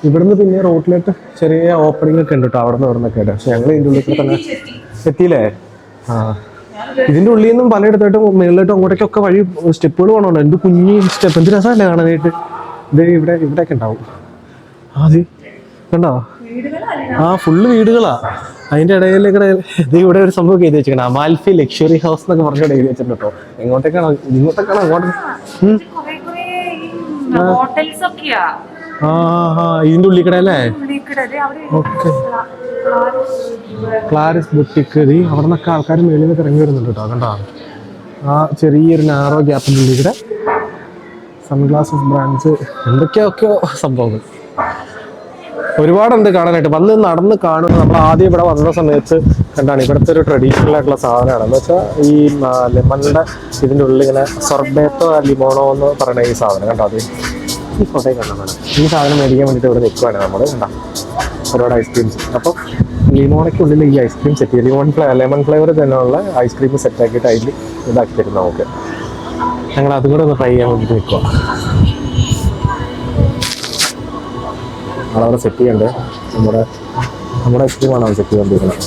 ഇവിടുന്ന് പിന്നെ റോഡിലോട്ട് ചെറിയ ഓപ്പണിംഗ് ഒക്കെ ഉണ്ട് കേട്ടോ, അവിടെ നിന്ന് ഇവിടെ നിന്നൊക്കെ ആയിട്ട്. പക്ഷെ ഞങ്ങൾ ഇതിൻ്റെ ഉള്ളിൽ കൂടെ തന്നെ എത്തിയില്ലേ. ആ ഇതിന്റെ ഉള്ളിൽ നിന്നും പലയിടത്തായിട്ടും മുകളിലോട്ടും അങ്ങോട്ടേക്കൊക്കെ വഴി സ്റ്റെപ്പുകൾ പോകണുണ്ട്. എന്ത് കുഞ്ഞി സ്റ്റെപ്പ്, എന്ത് രസമല്ലേ കാണാനായിട്ട്. ഇത് ഇവിടെയൊക്കെ ഉണ്ടാവും. അത് കണ്ടോ, ആ ഫുള്ള് വീടുകളാ. അതിന്റെ ഇടയിലേക്കിടെ ഇത് ഇവിടെ ഒരു സംഭവം എഴുതി വെച്ചിരിക്കണം, അമാൽഫി ലക്ഷറി ഹൗസ് എന്നൊക്കെ പറഞ്ഞിട്ട് എഴുതി വെച്ചിട്ടുണ്ട് കേട്ടോ. എങ്ങോട്ടേക്കാണോ അങ്ങോട്ട്. ഇതിന്റെ ഉള്ളിൽ കൂടെ അല്ലേ. Okay, Clarice ബുട്ടിക്ക്. അവിടെ നിന്നൊക്കെ ആൾക്കാർ മേളിൽ നിന്നൊക്കെ ഇറങ്ങി വരുന്നുണ്ട് കേട്ടോ. കണ്ടോ, ആ ചെറിയൊരു നാരോ ഗ്യാപ്പിൻ്റെ ഉള്ളിൽ കൂടെ സൺഗ്ലാസസ് ബ്രാൻഡ്സ്, എന്തൊക്കെയൊക്കെയോ സംഭവങ്ങൾ ഒരുപാടുണ്ട് കാണാനായിട്ട്. വന്ന് നടന്ന് കാണുന്നത് നമ്മൾ ആദ്യം ഇവിടെ വന്ന സമയത്ത് കണ്ടാണ്. ഇവിടുത്തെ ഒരു ട്രഡീഷണൽ ആയിട്ടുള്ള സാധനമാണ്. എന്ന് വെച്ചാൽ ഈ ലെമണിൻ്റെ ഇതിൻ്റെ ഉള്ളിൽ ഇങ്ങനെ സൊർബേത്തോ ലിമോണോ എന്ന് പറയുന്ന ഈ സാധനം കണ്ടോ. അത് ഈ ഫോട്ടോയിൽ കണ്ടാണ്. ഈ സാധനം മേടിക്കാൻ വേണ്ടിയിട്ട് ഇവിടെ നിൽക്കുവാണ് നമ്മൾ. കണ്ടോ ഒരുപാട് ഐസ്ക്രീംസ്. അപ്പോൾ ലിമോണയ്ക്കുള്ളിൽ ഈ ഐസ്ക്രീം സെറ്റ് ചെയ്യും. ലെമൺ ഫ്ലേവർ തന്നെയുള്ള ഐസ്ക്രീം സെറ്റാക്കിയിട്ട് അതിൽ ഇതാക്കി തരും നമുക്ക്. ഞങ്ങൾ അതും കൂടെ ഒന്ന് ട്രൈ ചെയ്യാൻ വേണ്ടിയിട്ട് നിൽക്കുക. ആളവിടെ സെറ്റ് ചെയ്യണ്ടേ. നമ്മുടെ ഐസ്ക്രീമാണ് അവൻ സെറ്റ് ചെയ്തുകൊണ്ടിരിക്കുന്നത്.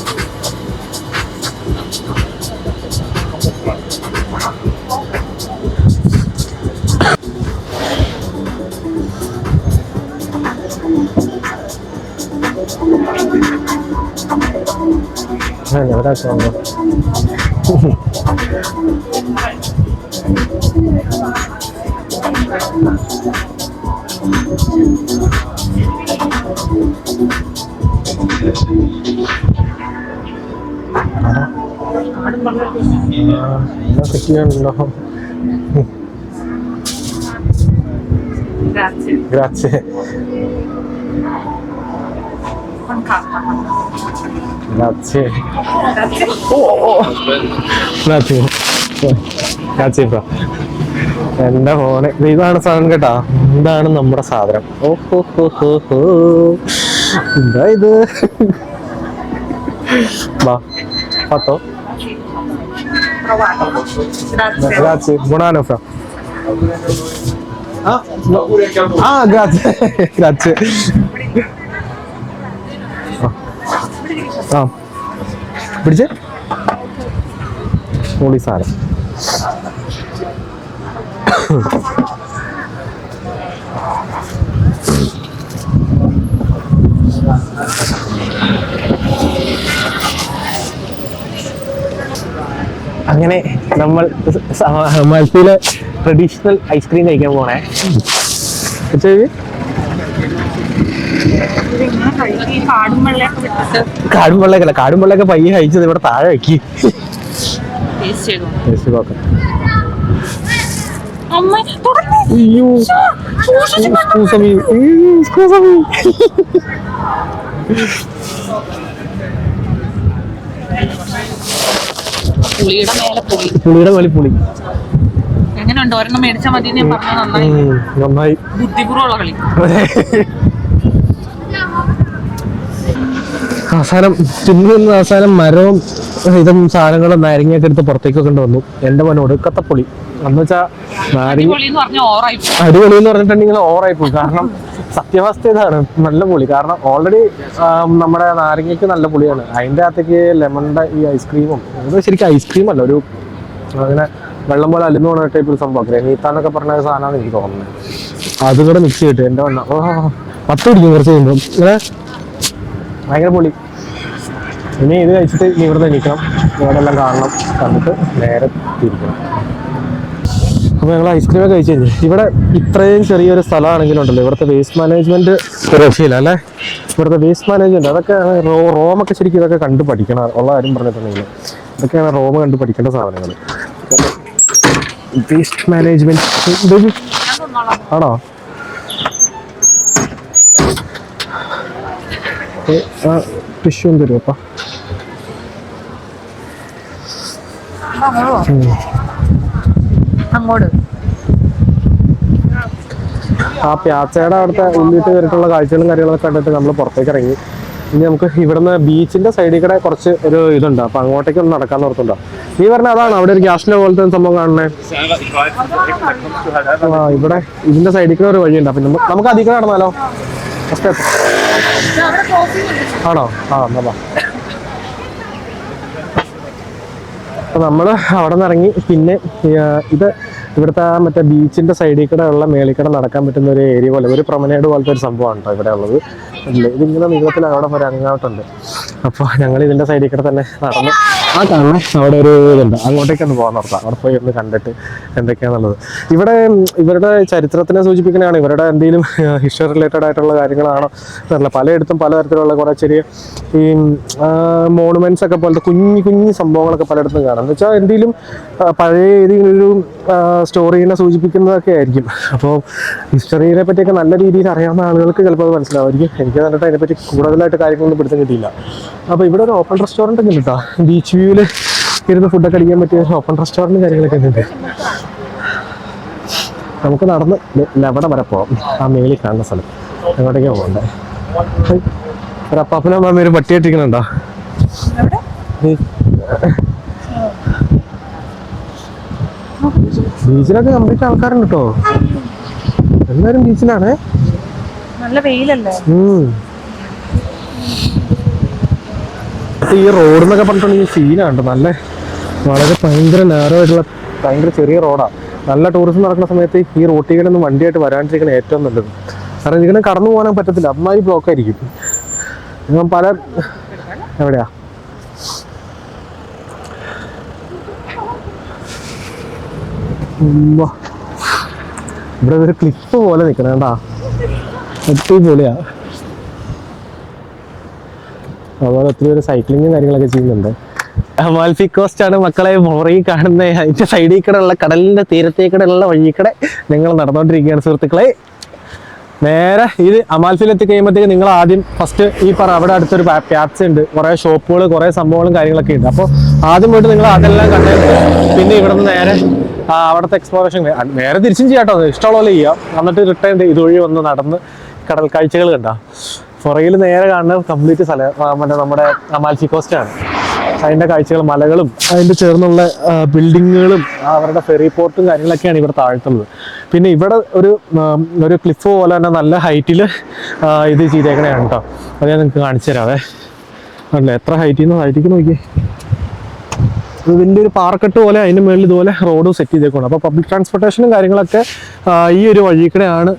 ഒരാഴ്ച സെറ്റ് ചെയ്യാനുണ്ടോ. Grazie. Grazie. Grazie. Grazie bro. എന്റെ ഫോണ് ഇതാണ് സാധനം കേട്ടാ. ഇതാണ് നമ്മുടെ സാധനം. ഓഹോ എന്താ ഇത്. വാ പത്തോ. Grazie. Buonanotte fra. Grazie. Grazie. പിടിച്ചേ പൊളി സാധനം. അങ്ങനെ നമ്മൾ മൽപ്പിയിലെ ട്രഡീഷണൽ ഐസ്ക്രീം കഴിക്കാൻ പോണേ. കാടും വെള്ളമൊക്കെ പയ്യെ കഴിച്ചത് ഇവിടെ താഴെ വെക്കി. പുളിയുടെ മേലെ പുളി. എങ്ങനെയുണ്ട്? ഒരെണ്ണം മേടിച്ചാൽ മതി. നന്നായി. ബുദ്ധിപൂർവ്വമുള്ള കളി. അവസാനം മരവും ഇതും സാധനങ്ങളും നാരങ്ങയൊക്കെ എടുത്ത് പുറത്തേക്കൊക്കെ കൊണ്ടുവന്നു. എന്റെ മോനെ ഒടുക്കത്തെ പൊളി. എന്ന് വെച്ചാൽ അടിപൊളി എന്ന് പറഞ്ഞിട്ടുണ്ടെങ്കിൽ ഓറായി പോയി. കാരണം സത്യാവസ്ഥ ഇതാണ്, നല്ല പൊളി. കാരണം ഓൾറെഡി നമ്മുടെ നാരങ്ങയ്ക്ക് നല്ല പൊളിയാണ്. അതിൻ്റെ അകത്തേക്ക് ലെമണിന്റെ ഈ ഐസ്ക്രീമും, ഇത് ശരിക്കും ഐസ്ക്രീം അല്ല, ഒരു അങ്ങനെ വെള്ളം പോലെ അലിന്ന് പോകുന്ന ടൈപ്പ് ഒരു സംഭവം. ഗ്രനീത്താന്നൊക്കെ പറഞ്ഞ സാധനമാണ് എനിക്ക് തോന്നുന്നത്. അതും കൂടെ മിക്സ് ചെയ്തിട്ട് എൻ്റെ വന്ന 10 പിടിക്കും കുറച്ച് കഴിയുമ്പോൾ. ഇങ്ങനെ ഭയങ്കര പൊളി. ഇനി ഇത് കഴിച്ചിട്ട് ഇനി ഇവിടുന്ന് എണീക്കണം, ഇവിടെ എല്ലാം കാണണം, കണ്ടിട്ട് നേരെ തിരിക്കണം. അപ്പോൾ ഞങ്ങൾ ഐസ്ക്രീമൊക്കെ കഴിച്ച് കഴിഞ്ഞു. ഇവിടെ ഇത്രയും ചെറിയൊരു സ്ഥലമാണെങ്കിലുണ്ടല്ലോ, ഇവിടുത്തെ വേസ്റ്റ് മാനേജ്മെന്റ് രക്ഷയില്ല അല്ലേ. ഇവിടുത്തെ വേസ്റ്റ് മാനേജ്മെന്റ് അതൊക്കെ റോമൊക്കെ ശരിക്കും ഇതൊക്കെ കണ്ട് പഠിക്കണം. ഉള്ള കാര്യം പറഞ്ഞിട്ടുണ്ടെങ്കിൽ ഇതൊക്കെയാണ് റോം കണ്ട് പഠിക്കേണ്ട സാധനങ്ങൾ. വേസ്റ്റ് മാനേജ്മെന്റ് ആണോ? ടിഷ്യൂ തരും അപ്പ. അങ്ങോട്ട് ആ പ്യാച്ചയുടെ അവിടുത്തെ ഉള്ളിട്ട് കയറിയിട്ടുള്ള കാഴ്ചകളും കാര്യങ്ങളൊക്കെ കണ്ടിട്ട് നമ്മൾ പുറത്തേക്ക് ഇറങ്ങി. ഇനി നമുക്ക് ഇവിടുന്ന് ബീച്ചിന്റെ സൈഡിൽ കൂടെ കുറച്ച് ഒരു ഇതുണ്ട്, അപ്പൊ അങ്ങോട്ടേക്ക് ഒന്ന് നടക്കാൻ ഓർത്തുണ്ടോ. നീ പറഞ്ഞ അതാണ് അവിടെ ഒരു ഗ്യാസ് സ്റ്റവ് പോലത്തെ സംഭവം കാണണേ. ആ ഇവിടെ ഇതിന്റെ സൈഡിൽ കൂടെ ഒരു വഴിയുണ്ട്, അപ്പൊ നമുക്ക് അതിൽ കൂടെ നടന്നാലോ? ആണോ? ആ എന്നാ. അപ്പൊ നമ്മള് അവിടെ നിന്ന് ഇറങ്ങി. പിന്നെ ഇത് ഇവിടുത്തെ മറ്റേ ബീച്ചിന്റെ സൈഡിൽ കൂടെ ഉള്ള മേളിൽ കൂടെ നടക്കാൻ പറ്റുന്ന ഒരു ഏരിയ പോലെ, ഒരു പ്രൊമനേഡ് പോലത്തെ ഒരു സംഭവമാണ് കേട്ടോ ഇവിടെ ഉള്ളത്. ഇല്ല, ഇതിങ്ങനെ നീളത്തിൽ അവിടെ വരെ അങ്ങോട്ടുണ്ട്. അപ്പോൾ ഞങ്ങൾ ഇതിന്റെ സൈഡിൽ കൂടെ തന്നെ നടന്ന് ആ കാണാൻ അവിടെ ഒരു ഇതുണ്ട്, അങ്ങോട്ടേക്കൊന്ന് പോകാൻ നിർത്താം. അവിടെ പോയി ഒന്ന് കണ്ടിട്ട് എന്തൊക്കെയാണെന്നുള്ളത്. ഇവിടെ ഇവരുടെ ചരിത്രത്തിനെ സൂചിപ്പിക്കുന്നതാണ്, ഇവരുടെ എന്തെങ്കിലും ഹിസ്റ്ററി റിലേറ്റഡ് ആയിട്ടുള്ള കാര്യങ്ങളാണോ എന്നല്ല. പലയിടത്തും പലതരത്തിലുള്ള കുറേ ചെറിയ ഈ മോണുമെന്റ്സ് ഒക്കെ പോലത്തെ കുഞ്ഞു കുഞ്ഞു സംഭവങ്ങളൊക്കെ പലയിടത്തും കാണാം. എന്ന് വെച്ചാൽ എന്തെങ്കിലും പഴയ ഏതെങ്കിലും ഒരു സ്റ്റോറീനെ സൂചിപ്പിക്കുന്നതൊക്കെ ആയിരിക്കും. അപ്പോൾ ഹിസ്റ്ററിയെ പറ്റിയൊക്കെ നല്ല രീതിയിൽ അറിയാവുന്ന ആളുകൾക്ക് ചിലപ്പോൾ അത് മനസ്സിലാവുമായിരിക്കും. എനിക്ക് കണ്ടിട്ട് അതിനെപ്പറ്റി കൂടുതലായിട്ട് കാര്യങ്ങളൊന്നും പിടുത്തം കിട്ടിയില്ല. അപ്പോൾ ഇവിടെ ഒരു ഓപ്പൺ റെസ്റ്റോറൻ്റ് ഒക്കെ ഉണ്ട് കേട്ടോ. ബീച്ച് വ്യൂവിൽ ഇരുന്ന് ഫുഡൊക്കെ അടിക്കാൻ പറ്റിയ ഓപ്പൺ റെസ്റ്റോറൻറ്റ് കാര്യങ്ങളൊക്കെ ഉണ്ട്. നമുക്ക് നടന്ന് ലവട വരെ പോവാം, ആ മേളിൽ കാണുന്ന സ്ഥലം. എങ്ങോട്ടേക്കാണ് പോകണ്ടേ? ഒരു അപ്പാപ്പനും അമ്മ ഒരു പട്ടിയായിട്ടിരിക്കണുണ്ടോ? ബീച്ചിലൊക്കെ കംപ്ലീറ്റ് ആൾക്കാരുണ്ട് കേട്ടോ. എല്ലാരും ബീച്ചിലാണ്. നല്ല വെയിലല്ലേ? ഈ റോഡ് എന്നൊക്കെ പറഞ്ഞിട്ടുണ്ടെങ്കിൽ സീനാണ്. നല്ല വളരെ ഭയങ്കര നാരോ ആയിട്ടുള്ള ഭയങ്കര ചെറിയ റോഡാണ്. നല്ല ടൂറിസം നടക്കുന്ന സമയത്ത് ഈ റോട്ടിലൊന്നും വണ്ടിയായിട്ട് വരാണ്ടിരിക്കണം ഏറ്റവും നല്ലത്. കാരണം ഇതിങ്ങനെ കടന്നു പോകാൻ പറ്റത്തില്ല, അമ്മായി ബ്ലോക്ക് ആയിരിക്കും. പല എവിടെയാ ഇവിടെ ഒരു ക്ലിപ്പ് പോലെ നിൽക്കണം കേട്ടാ, അടിപൊളിയാ. അതുപോലെ ഒത്തിരി പേര് സൈക്ലിങ്ങും കാര്യങ്ങളൊക്കെ ചെയ്യുന്നുണ്ട്. അമാൽഫി കോസ്റ്റ് ആണ് മക്കളെ മോറി കാണുന്ന. അതിന്റെ സൈഡിൽ കൂടെ ഉള്ള കടലിന്റെ തീരത്തേക്കൂടെ ഉള്ള വഴിക്കടെ നിങ്ങൾ നടന്നുകൊണ്ടിരിക്കുകയാണ് സുഹൃത്തുക്കളെ. നേരെ ഇത് അമാൽഫിയിലെത്തി കഴിയുമ്പോഴത്തേക്ക് നിങ്ങൾ ആദ്യം ഫസ്റ്റ് ഈ അവിടെ അടുത്തൊരു പ്യാപ്സ ഉണ്ട്, കുറേ ഷോപ്പുകൾ, കുറേ സംഭവങ്ങളും കാര്യങ്ങളൊക്കെ ഉണ്ട്. അപ്പോൾ ആദ്യം പോയിട്ട് നിങ്ങൾ അതെല്ലാം കണ്ടിട്ട് പിന്നെ ഇവിടെ നിന്ന് നേരെ അവിടുത്തെ എക്സ്പ്ലോറേഷൻ നേരെ തിരിച്ചും ചെയ്യാട്ടോ, ഇഷ്ടമുള്ള ചെയ്യാം. എന്നിട്ട് റിട്ടേൺ ഇതുവഴി വന്ന് നടന്ന് കടൽ കാഴ്ചകൾ കണ്ടാ. പുറകിൽ നേരെ കാണുന്നത് കംപ്ലീറ്റ് മറ്റേ നമ്മുടെ അമാൽഫി കോസ്റ്റ് ആണ്. അതിൻ്റെ കാഴ്ചകൾ, മലകളും അതിൻ്റെ ചേർന്നുള്ള ബിൽഡിങ്ങുകളും അവരുടെ ഫെറി പോർട്ടും കാര്യങ്ങളൊക്കെയാണ് ഇവിടെ താഴ്ത്തുന്നത്. പിന്നെ ഇവിടെ ഒരു ക്ലിഫ് പോലെ തന്നെ നല്ല ഹൈറ്റിൽ ഇത് ചെയ്തേക്കണതാണ് കേട്ടോ. അത് ഞാൻ നിങ്ങൾക്ക് കാണിച്ചു തരാവേ. അല്ല എത്ര ഹൈറ്റിക്ക് നോക്കി, ഇത് വലിയൊരു പാറക്കെട്ട് പോലെ അതിൻ്റെ മുകളിൽ ഇതുപോലെ റോഡും സെറ്റ് ചെയ്തേക്കണം. അപ്പോൾ പബ്ലിക് ട്രാൻസ്പോർട്ടേഷനും കാര്യങ്ങളൊക്കെ ഈ ഒരു വഴി കൂടെയാണ്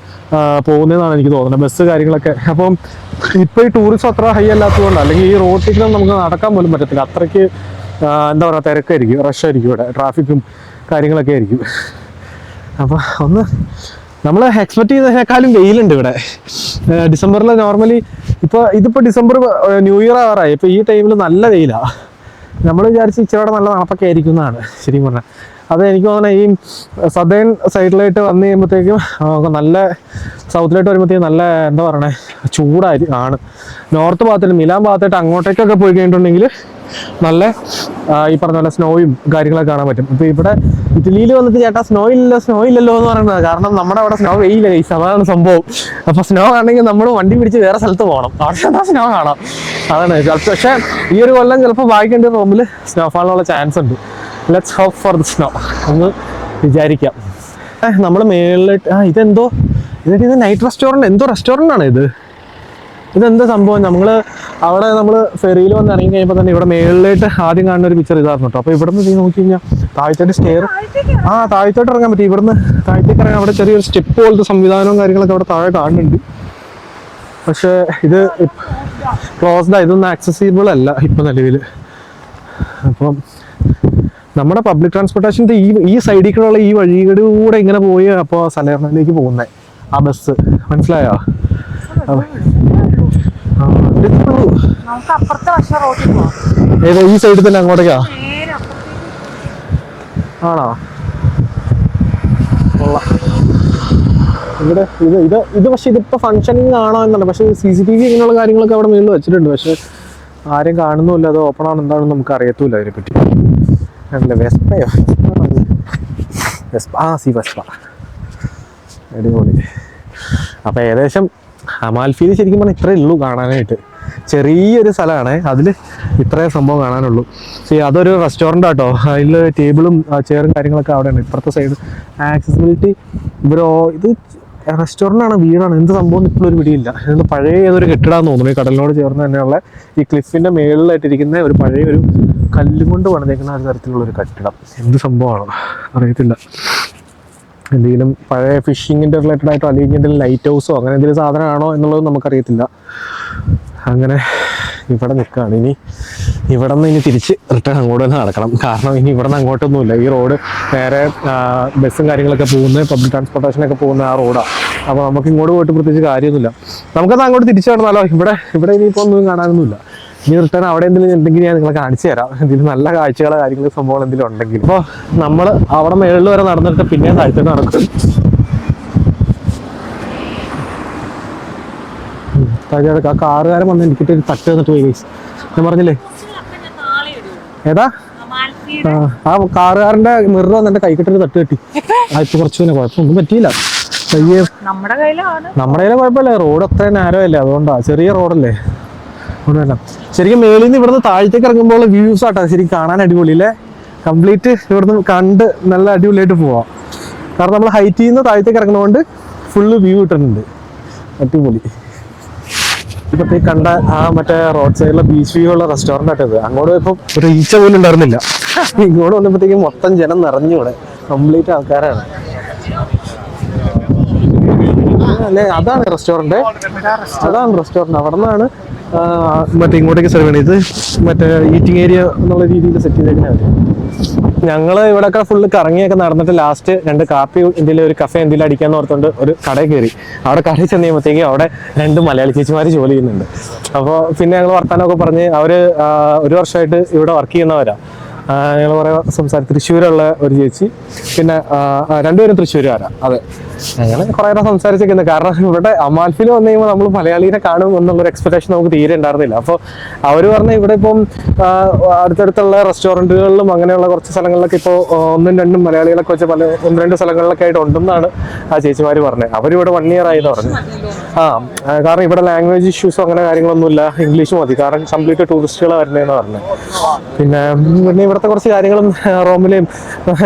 പോകുന്നതെന്നാണ് എനിക്ക് തോന്നുന്നത്, ബസ് കാര്യങ്ങളൊക്കെ. അപ്പം ഇപ്പോൾ ഈ ടൂറിസം അത്ര ഹൈ അല്ലാത്തതുകൊണ്ട്, അല്ലെങ്കിൽ ഈ റോഡിൽ നമുക്ക് നടക്കാൻ പോലും പറ്റത്തില്ല. അത്രയ്ക്ക് എന്താ പറയുക, തിരക്കായിരിക്കും, റഷായിരിക്കും, ഇവിടെ ട്രാഫിക്കും കാര്യങ്ങളൊക്കെ ആയിരിക്കും. അപ്പോൾ ഒന്ന് നമ്മൾ എക്സ്പെക്ട് ചെയ്തതിനേക്കാളും വെയിലുണ്ട് ഇവിടെ. ഡിസംബറിൽ നോർമലി ഇതിപ്പോൾ ഡിസംബർ ന്യൂ ഇയർ ആവാറായി. ഇപ്പോൾ ഈ ടൈമിൽ നല്ല വെയിലാണ്. നമ്മൾ വിചാരിച്ച് ഇച്ചിരി നല്ല തണുപ്പൊക്കെ ആയിരിക്കും എന്നാണ് ശരിക്കും പറഞ്ഞാൽ. അത് എനിക്ക് തോന്നുന്നത് ഈ സദേൺ സൈഡിലായിട്ട് വന്നു കഴിയുമ്പോഴത്തേക്കും നല്ല സൗത്തിലായിട്ട് വരുമ്പോഴത്തേക്കും നല്ല എന്താ പറയണേ ചൂടാണ്. നോർത്ത് ഭാഗത്തായിട്ട് മിലാൻ ഭാഗത്തായിട്ട് അങ്ങോട്ടേക്കൊക്കെ പോയി കഴിഞ്ഞിട്ടുണ്ടെങ്കിൽ നല്ല ഈ പറഞ്ഞ പോലെ സ്നോയും കാര്യങ്ങളൊക്കെ കാണാൻ പറ്റും. ഇപ്പോൾ ഇവിടെ ഇറ്റലിയിൽ വന്നിട്ട് ചേട്ടാ സ്നോ ഇല്ലല്ലോ എന്ന് പറയുന്നത്, കാരണം നമ്മുടെ അവിടെ സ്നോ വെയില്ല കൈസ്, അതാണ് സംഭവം. അപ്പോൾ സ്നോ ആണെങ്കിൽ നമ്മൾ വണ്ടി പിടിച്ച് വേറെ സ്ഥലത്ത് പോകണം, അവിടെ സ്നോ കാണാം. അതാണ്. പക്ഷേ ഈ ഒരു കൊല്ലം ചിലപ്പോൾ ബാക്കിൻ്റെ റൂമിൽ സ്നോഫാളിനുള്ള ചാൻസ് ഉണ്ട്. Let's hope for the snow എന്ന് വിചാരിക്കാം. നമ്മൾ മേളിലിട്ട് ഇതെന്തോ ഇത് നൈറ്റ് റെസ്റ്റോറൻറ്റ്, എന്തോ റെസ്റ്റോറൻ്റ് ആണ് ഇതെന്താ സംഭവം? നമ്മൾ ഫെറിയിൽ വന്ന് ഇറങ്ങി കഴിയുമ്പോൾ തന്നെ ഇവിടെ മേളിലായിട്ട് ആദ്യം കാണുന്ന ഒരു പിക്ചർ ഇതായിരുന്നു കേട്ടോ. അപ്പോൾ ഇവിടുന്ന് നോക്കി കഴിഞ്ഞാൽ താഴത്തോട്ട് സ്റ്റെയർ താഴത്തോട്ട് ഇറങ്ങാൻ പറ്റും. ഇവിടുന്ന് താഴത്തേക്ക് ഇറങ്ങാൻ അവിടെ ചെറിയൊരു സ്റ്റെപ്പ് പോലത്തെ സംവിധാനവും കാര്യങ്ങളൊക്കെ അവിടെ താഴെ കാണുന്നുണ്ട്. പക്ഷേ ഇത് ക്ലോസ്ഡ്, ഇതൊന്നും ആക്സസിബിൾ അല്ല ഇപ്പം നിലവിൽ. അപ്പം നമ്മുടെ പബ്ലിക് ട്രാൻസ്പോർട്ടേഷൻ്റെ ഈ സൈഡിൽ കൂടെയുള്ള ഈ വഴികളിലൂടെ ഇങ്ങനെ പോയി അപ്പോൾ സലേർണയിലേക്ക് പോകുന്നത് ആ ബസ്, മനസ്സിലായോ? ഏതോ ഈ സൈഡിൽ തന്നെ അങ്ങോട്ടേക്കാ ആണോ? ഇവിടെ ഇത് പക്ഷെ ഇതിപ്പോ ഫംഗ്ഷനിങ് ആണോ എന്നല്ല, പക്ഷെ CCTV ഇങ്ങനെയുള്ള കാര്യങ്ങളൊക്കെ അവിടെ മുകളിൽ വെച്ചിട്ടുണ്ട്. പക്ഷെ ആരും കാണുന്നുമില്ല, അത് ഓപ്പൺ ആണ് എന്താണെന്ന് നമുക്ക് അറിയത്തില്ല അതിനെപ്പറ്റി. വെസ്പയോ വെസ്പ അടിപൊളി. അപ്പൊ ഏകദേശം അമാൽഫിയിൽ ശരിക്കും പറഞ്ഞാൽ ഇത്രയേ ഉള്ളൂ കാണാനായിട്ട്. ചെറിയൊരു സ്ഥലമാണ്, അതിൽ ഇത്രയും സംഭവം കാണാനുള്ളൂ. അതൊരു റെസ്റ്റോറൻ്റ് ആട്ടോ, അതിൽ ടേബിളും ചെയറും കാര്യങ്ങളൊക്കെ അവിടെയാണ്. ഇപ്പുറത്തെ സൈഡ് ആക്സസിബിലിറ്റി ഇത് റെസ്റ്റോറൻ്റ് ആണ് വീടാണ് എന്ത് സംഭവം ഇപ്പോഴൊരു പിടിയില്ല. ഇത് പഴയ ഏതൊരു കെട്ടിടാന്ന് തോന്നുന്നു, ഈ കടലിനോട് ചേർന്ന് തന്നെയുള്ള ഈ ക്ലിഫിൻ്റെ മേളിലായിട്ടിരിക്കുന്ന ഒരു പഴയ ഒരു കല്ലും കൊണ്ട് പണിതേക്കുന്ന ഒരു തരത്തിലുള്ളൊരു കെട്ടിടം. എന്ത് സംഭവമാണോ അറിയത്തില്ല. എന്തെങ്കിലും പഴയ ഫിഷിങ്ങിൻ്റെ റിലേറ്റഡ് ആയിട്ടോ അല്ലെങ്കിൽ എന്തെങ്കിലും ലൈറ്റ് ഹൗസോ അങ്ങനെ എന്തെങ്കിലും സാധനമാണോ എന്നുള്ളത് നമുക്കറിയത്തില്ല. അങ്ങനെ ഇവിടെ നിൽക്കുകയാണ്. ഇനി ഇവിടെ നിന്ന് ഇനി തിരിച്ച് റിട്ടേൺ അങ്ങോട്ട് തന്നെ നടക്കണം. കാരണം ഇനി ഇവിടെ നിന്ന് അങ്ങോട്ടൊന്നുമില്ല. ഈ റോഡ് നേരെ ബസ്സും കാര്യങ്ങളൊക്കെ പോകുന്നത്, പബ്ലിക് ട്രാൻസ്പോർട്ടേഷനൊക്കെ പോകുന്ന ആ റോഡാണ്. അപ്പോൾ നമുക്ക് ഇങ്ങോട്ട് പോയിട്ട് പ്രത്യേകിച്ച് കാര്യമൊന്നുമില്ല. നമുക്കത് അങ്ങോട്ട് തിരിച്ചു നടന്നാലോ? ഇവിടെ ഇനിയിപ്പോൾ ഒന്നും കാണാനൊന്നുമില്ല. ഇനി റിട്ടേൺ അവിടെ എന്തെങ്കിലും ഞാൻ നിങ്ങളെ കാണിച്ചു തരാം, എന്തെങ്കിലും നല്ല കാഴ്ചകളോ കാര്യങ്ങളോ സംഭവങ്ങൾ എന്തെങ്കിലും ഉണ്ടെങ്കിൽ. അപ്പോൾ നമ്മൾ അവിടെ മേളിൽ വരെ നടന്നിട്ട് പിന്നെയും താഴ്ത്തേക്ക് നടക്കും. ആ കാറുകാരൻ വന്ന് എനിക്കിട്ട് ഒരു തട്ട് തന്നിട്ട് പോയി. ഞാൻ പറഞ്ഞില്ലേ ഏതാ ആ കാറുകാരൻ്റെ മിറർ വന്നെ കൈക്കിട്ടൊരു തട്ട് കെട്ടി. ഇപ്പൊ കുറച്ച് പിന്നെ കുഴപ്പമൊന്നും പറ്റിയില്ല. നമ്മുടെ കയ്യിലെ കുഴപ്പമില്ല, റോഡ് അത്രയും നാരോ അല്ലേ, അതുകൊണ്ടാ. ചെറിയ റോഡല്ലേ, അതുകൊണ്ടല്ല. ശരിക്കും മേളിൽ നിന്ന് ഇവിടുന്ന് താഴത്തേക്ക് ഇറങ്ങുമ്പോൾ വ്യൂസ് ആട്ടോ ശരിക്കും കാണാൻ അടിപൊളിയില്ലേ. കംപ്ലീറ്റ് ഇവിടുന്ന് കണ്ട് നല്ല അടിപൊളിയായിട്ട് പോവാം. കാരണം നമ്മൾ ഹൈറ്റിൽ നിന്ന് താഴത്തേക്ക് ഇറങ്ങുന്നതുകൊണ്ട് ഫുള്ള് വ്യൂ കിട്ടുന്നുണ്ട്, അടിപൊളി. ഇപ്പത്തെ കണ്ട ആ മറ്റേ റോഡ് സൈഡിലെ ബീച്ച് വ്യൂ ഉള്ള റെസ്റ്റോറൻ്റ് ആട്ടത്. അങ്ങോട്ട് പോയപ്പോൾ ഒരു ഈച്ച പോലും ഉണ്ടായിരുന്നില്ല. ഇങ്ങോട്ട് വന്നപ്പോഴത്തേക്കും മൊത്തം ജനം നിറഞ്ഞു, ഇവിടെ കംപ്ലീറ്റ് ആൾക്കാരാണ്. അല്ലേ, അതാണ് റെസ്റ്റോറൻറ്റ്, അവിടെ നിന്നാണ് മറ്റേ ഇങ്ങോട്ടേക്ക് സെർവ് ചെയ്യണത്. ഇത് മറ്റേ ഈറ്റിംഗ് ഏരിയ എന്നുള്ള രീതിയിൽ സെറ്റ് ചെയ്തേക്കുന്നവര്. ഞങ്ങൾ ഇവിടെയൊക്കെ ഫുള്ള് കറങ്ങിയൊക്കെ നടന്നിട്ട് ലാസ്റ്റ് 2 കാപ്പി എന്തെങ്കിലും ഒരു കഫേ എന്തെങ്കിലും അടിക്കാന്ന് ഓർത്തുകൊണ്ട് ഒരു കടയിൽ കയറി. അവിടെ കടയിൽ ചെന്ന് കഴിയുമ്പോഴത്തേക്കും അവിടെ 2 മലയാളി ചേച്ചിമാർ ജോലി ചെയ്യുന്നുണ്ട്. അപ്പോൾ പിന്നെ ഞങ്ങൾ വർത്താനമൊക്കെ പറഞ്ഞ് അവർ 1 വർഷമായിട്ട് ഇവിടെ വർക്ക് ചെയ്യുന്നവരാണ്. ഞങ്ങൾ കുറേ സംസാരിച്ചു. തൃശ്ശൂരുള്ള ഒരു ചേച്ചി, പിന്നെ 2 പേരും തൃശ്ശൂരുകാരാണ്. അതെ, അങ്ങനെ കുറേ നേരം സംസാരിച്ചിരിക്കുന്നത്. കാരണം ഇവിടെ അമാൽഫിൽ വന്നു കഴിയുമ്പോൾ നമ്മൾ മലയാളീനെ കാണും എന്നുള്ളൊരു എക്സ്പെക്ടേഷൻ നമുക്ക് തീരെ ഉണ്ടായിരുന്നില്ല. അപ്പോൾ അവർ പറഞ്ഞാൽ ഇവിടെ ഇപ്പം അടുത്തടുത്തുള്ള റെസ്റ്റോറൻറ്റുകളിലും അങ്ങനെയുള്ള കുറച്ച് സ്ഥലങ്ങളിലൊക്കെ ഇപ്പോൾ 1-2 മലയാളികളൊക്കെ വെച്ച് 1-2 സ്ഥലങ്ങളിലൊക്കെ ആയിട്ട് ഉണ്ടെന്നാണ് ആ ചേച്ചിമാർ പറഞ്ഞത്. അവരിവിടെ 1 ഇയർ ആയെന്ന് പറഞ്ഞു. കാരണം ഇവിടെ ലാംഗ്വേജ് ഇഷ്യൂസോ അങ്ങനെ കാര്യങ്ങളൊന്നുമില്ല, ഇംഗ്ലീഷ് മതി. കാരണം കംപ്ലീറ്റ് ടൂറിസ്റ്റുകൾ വരുന്നതെന്ന് പറഞ്ഞത്. പിന്നെ ഇവിടുത്തെ കുറച്ച് കാര്യങ്ങളും റോമിലെയും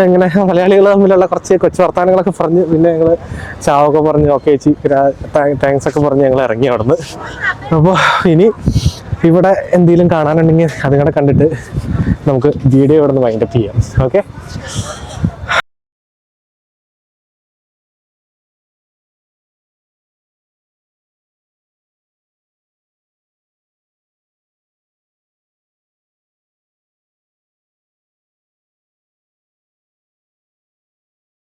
ഇങ്ങനെ മലയാളികൾ തമ്മിലുള്ള കുറച്ച് കൊച്ചു വർത്താനങ്ങളൊക്കെ പറഞ്ഞ് പിന്നെ ഞങ്ങൾ ചാവൊക്കെ പറഞ്ഞ് ഓക്കെ ചേച്ചി താങ്ക്സ് ഒക്കെ പറഞ്ഞ് ഞങ്ങൾ ഇറങ്ങി അവിടെ നിന്ന്. അപ്പോൾ ഇനി ഇവിടെ എന്തെങ്കിലും കാണാനുണ്ടെങ്കിൽ അതുകൂടെ കണ്ടിട്ട് നമുക്ക് വീഡിയോ ഇവിടെ നിന്ന് വൈൻഡപ്പ് ചെയ്യാം. ഓക്കെ.